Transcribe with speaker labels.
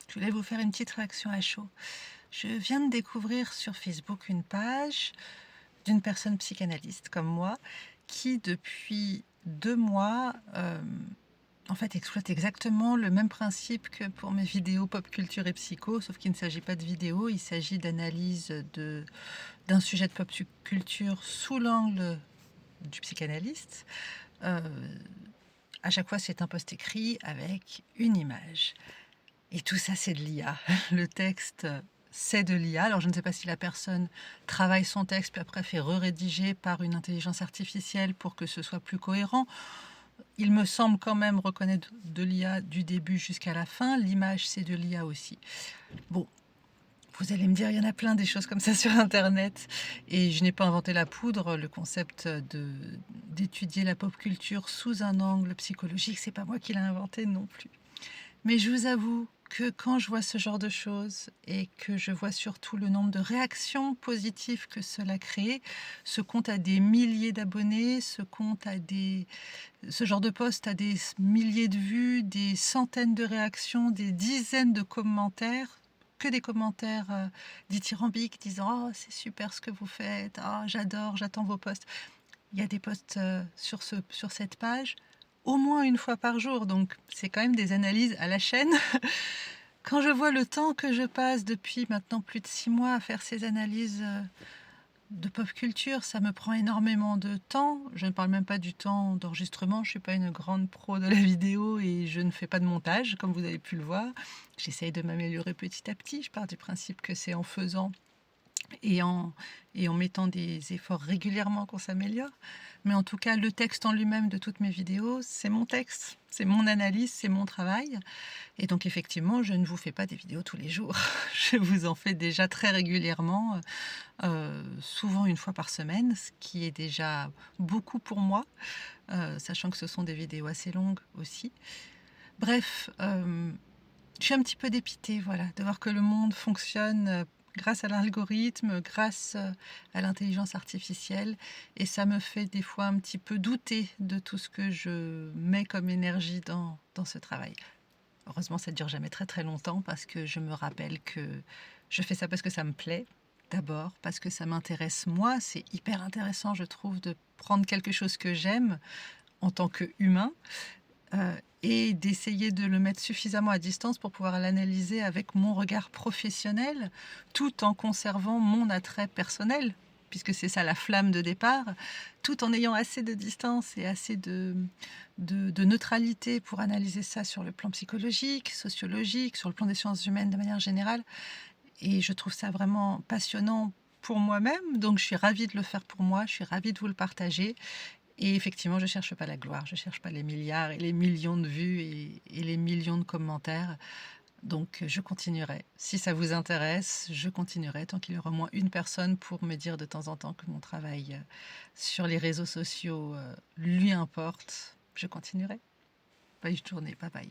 Speaker 1: Je voulais vous faire une petite réaction à chaud. Je viens de découvrir sur Facebook une page d'une personne psychanalyste comme moi qui, depuis 2 mois, en fait, exploite exactement le même principe que pour mes vidéos pop culture et psycho, sauf qu'il ne s'agit pas de vidéos, il s'agit d'analyse d'un sujet de pop culture sous l'angle du psychanalyste. Euh, à chaque fois, c'est un post écrit avec une image. Et tout ça, c'est de l'IA. Le texte, c'est de l'IA. Alors, je ne sais pas si la personne travaille son texte, puis après fait re-rédiger par une intelligence artificielle pour que ce soit plus cohérent. Il me semble quand même reconnaître de l'IA du début jusqu'à la fin. L'image, c'est de l'IA aussi. Bon, vous allez me dire, il y en a plein des choses comme ça sur Internet. Et je n'ai pas inventé la poudre. Le concept d'étudier la pop culture sous un angle psychologique, c'est pas moi qui l'ai inventé non plus. Mais je vous avoue que quand je vois ce genre de choses et que je vois surtout le nombre de réactions positives que cela crée, ce compte a des milliers d'abonnés, ce genre de post a des milliers de vues, des centaines de réactions, des dizaines de commentaires, que des commentaires dithyrambiques disant «Oh, c'est super ce que vous faites, oh, j'adore, j'attends vos posts». Il y a des posts sur cette page au moins une fois par jour, donc c'est quand même des analyses à la chaîne. Quand je vois le temps que je passe depuis maintenant plus de 6 mois à faire ces analyses de pop culture, ça me prend énormément de temps. Je ne parle même pas du temps d'enregistrement, je ne suis pas une grande pro de la vidéo et je ne fais pas de montage, comme vous avez pu le voir. J'essaye de m'améliorer petit à petit, je pars du principe que c'est en faisant et en mettant des efforts régulièrement qu'on s'améliore. Mais en tout cas, le texte en lui-même de toutes mes vidéos, c'est mon texte, c'est mon analyse, c'est mon travail. Et donc effectivement, je ne vous fais pas des vidéos tous les jours. Je vous en fais déjà très régulièrement, souvent une fois par semaine, ce qui est déjà beaucoup pour moi, sachant que ce sont des vidéos assez longues aussi. Bref, je suis un petit peu dépitée, voilà, de voir que le monde fonctionne grâce à l'algorithme, grâce à l'intelligence artificielle, et ça me fait des fois un petit peu douter de tout ce que je mets comme énergie dans ce travail. Heureusement, ça ne dure jamais très très longtemps parce que je me rappelle que je fais ça parce que ça me plaît. D'abord, parce que ça m'intéresse moi. C'est hyper intéressant, je trouve, de prendre quelque chose que j'aime en tant qu'humain et d'essayer de le mettre suffisamment à distance pour pouvoir l'analyser avec mon regard professionnel, tout en conservant mon attrait personnel, puisque c'est ça la flamme de départ, tout en ayant assez de distance et assez de neutralité pour analyser ça sur le plan psychologique, sociologique, sur le plan des sciences humaines de manière générale. Et je trouve ça vraiment passionnant pour moi-même, donc je suis ravie de le faire pour moi, je suis ravie de vous le partager. Et effectivement, je ne cherche pas la gloire, je ne cherche pas les milliards et les millions de vues et les millions de commentaires. Donc je continuerai. Si ça vous intéresse, je continuerai tant qu'il y aura au moins une personne pour me dire de temps en temps que mon travail sur les réseaux sociaux lui importe. Je continuerai. Bonne journée, bye bye.